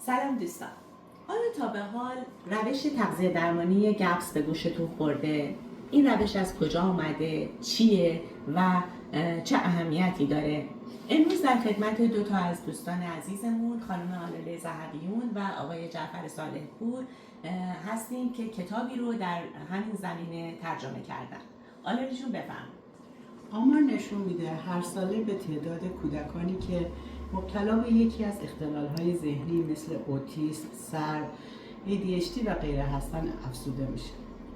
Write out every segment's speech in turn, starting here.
سلام دوستان. آیا تا به حال روش تغذیه درمانی گپس به گوشتون خورده؟ این روش از کجا آمده؟ چیه؟ و چه اهمیتی داره؟ امروز در خدمت دو تا از دوستان عزیزمون، خانم آلاله ذهبیون و آقای جعفر صالح پور هستیم که کتابی رو در همین زمینه ترجمه کردن. آلاله جون بفرمایید. آمار نشون میده هر ساله به تعداد کودکانی که مبتلا به یکی از اختلال‌های ذهنی مثل اوتیسم، سر، ADHD و غیره هستن افزوده میشه.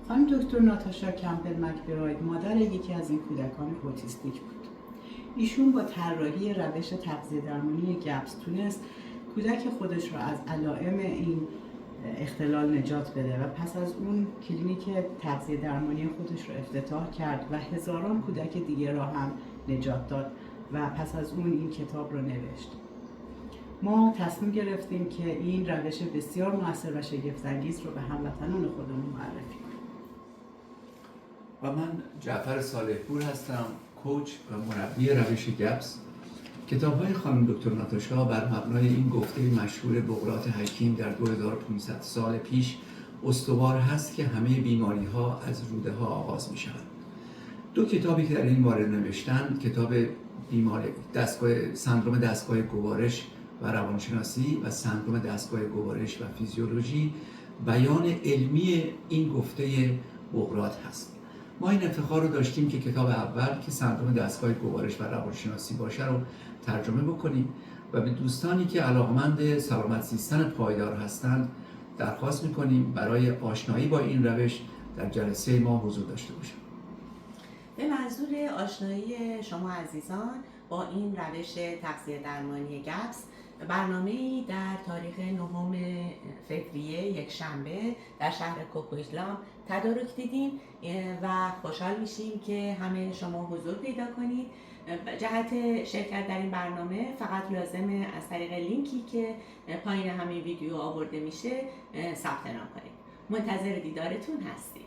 خانم دکتر ناتاشا کمپبل مکبراید مادر یکی از این کودکان اوتیستیک بود. ایشون با طراحی روش تغذیه درمانی گپس تونست کودک خودش رو از علائم این اختلال نجات بده و پس از اون کلینیک تغذیه درمانی خودش رو افتتاح کرد و هزاران کودک دیگه را هم نجات داد و پس از اون این کتاب رو نوشت. ما تصمیم گرفتیم که این روش بسیار مؤثر و شگفت‌انگیز رو به هموطنان خودمون معرفی کنیم. و من جعفر صالح پور هستم، کوچ و مربی روش گپس. کتاب‌های خانم دکتر ناتاشا بر مبنای این گفته مشهور بقراط حکیم در 2500 سال پیش استوار هست که همه بیماری‌ها از روده‌ها آغاز می‌شوند. دو کتابی که در این باره نوشتن، کتاب سندرم دستگاه گوارش و روانشناسی و سندرم دستگاه گوارش و فیزیولوژی، بیان علمی این گفته بقراط هست. ما این افتخار رو داشتیم که کتاب اول که سندرم دستگاه گوارش و روانشناسی باشه رو ترجمه بکنیم و به دوستانی که علاقمند سلامت زیستن پایدار هستند درخواست میکنیم برای آشنایی با این روش در جلسه ما حضور داشته باشند. به منظور آشنایی شما عزیزان با این روش تغذیه درمانی گپس، برنامه‌ای در تاریخ 9 فوریه یکشنبه در شهر کوکویجلام تدارک دیدیم و خوشحال میشیم که همه شما حضور پیدا کنید. جهت شرکت در این برنامه فقط لازمه از طریق لینکی که پایین همین ویدیو آورده میشه ثبت نام کنید. منتظر دیدارتون هستیم.